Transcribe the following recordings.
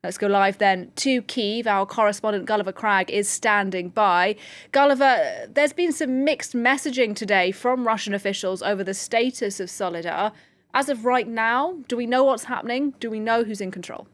Let's go live then to Kyiv. Our correspondent Gulliver Cragg is standing by. Gulliver, there's been some mixed messaging today from Russian officials over the status of Soledar. As of right now, do we know what's happening? Do we know who's in control?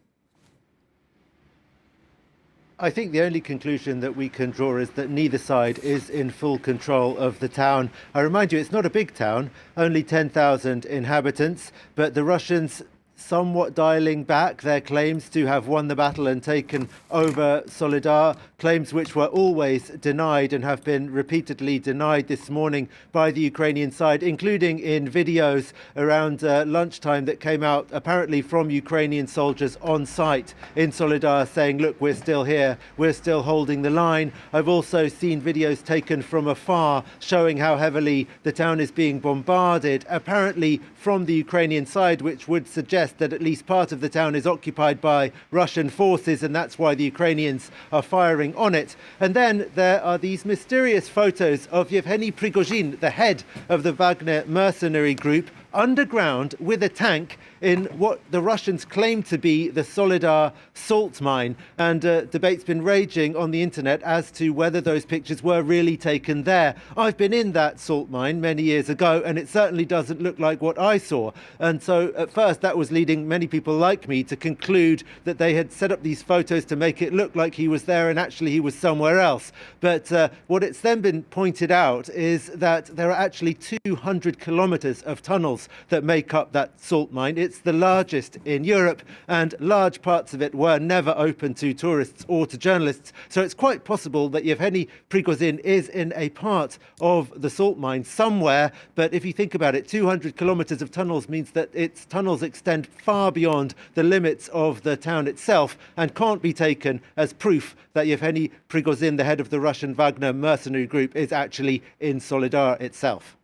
I think the only conclusion that we can draw is that neither side is in full control of the town. I remind you, it's not a big town, only 10,000 inhabitants, but the Russians somewhat dialing back their claims to have won the battle and taken over Soledar, claims which were always denied and have been repeatedly denied this morning by the Ukrainian side, including in videos around lunchtime that came out apparently from Ukrainian soldiers on site in Soledar saying, look, we're still here, we're still holding the line. I've also seen videos taken from afar showing how heavily the town is being bombarded, apparently from the Ukrainian side, which would suggest that at least part of the town is occupied by Russian forces, and that's why the Ukrainians are firing on it. And then there are these mysterious photos of Yevgeny Prigozhin, the head of the Wagner mercenary group, underground with a tank in what the Russians claim to be the Soledar salt mine. And debate's been raging on the internet as to whether those pictures were really taken there. I've been in that salt mine many years ago, and it certainly doesn't look like what I saw. And so at first that was leading many people like me to conclude that they had set up these photos to make it look like he was there and actually he was somewhere else. But what it's then been pointed out is that there are actually 200 kilometers of tunnels that make up that salt mine. It's the largest in Europe, and large parts of it were never open to tourists or to journalists. So it's quite possible that Yevgeny Prigozhin is in a part of the salt mine somewhere. But if you think about it, 200 kilometers of tunnels means that its tunnels extend far beyond the limits of the town itself and can't be taken as proof that Yevgeny Prigozhin, the head of the Russian Wagner mercenary group, is actually in Soledar itself.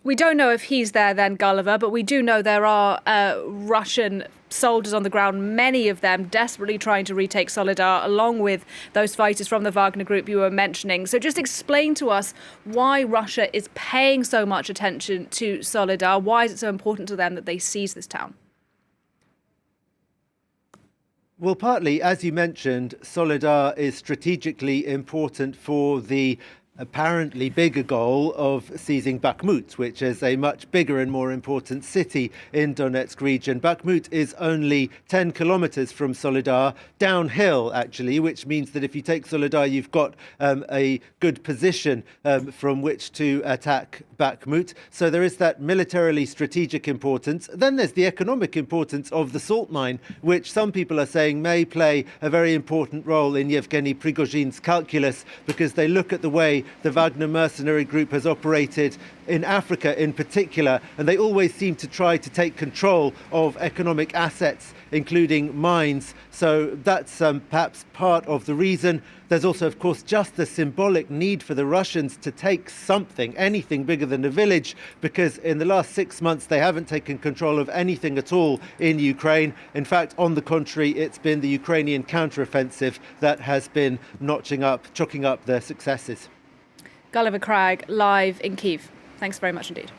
We don't know if he's there then, Gulliver, but we do know there are Russian soldiers on the ground, many of them desperately trying to retake Soledar, along with those fighters from the Wagner group you were mentioning. So just explain to us why Russia is paying so much attention to Soledar. Why is it so important to them that they seize this town? Well, partly, as you mentioned, Soledar is strategically important for the apparently bigger goal of seizing Bakhmut, which is a much bigger and more important city in Donetsk region. Bakhmut is only 10 kilometers from Soledar, downhill actually, which means that if you take Soledar, you've got a good position from which to attack Bakhmut. So there is that militarily strategic importance. Then there's the economic importance of the salt mine, which some people are saying may play a very important role in Yevgeny Prigozhin's calculus, because they look at the way the Wagner mercenary group has operated in Africa in particular, and they always seem to try to take control of economic assets, including mines. So that's perhaps part of the reason. There's also, of course, just the symbolic need for the Russians to take something, anything bigger than a village, because in the last 6 months they haven't taken control of anything at all in Ukraine. In fact, on the contrary, it's been the Ukrainian counteroffensive that has been chalking up their successes. Gulliver Cragg, live in Kyiv. Thanks very much indeed.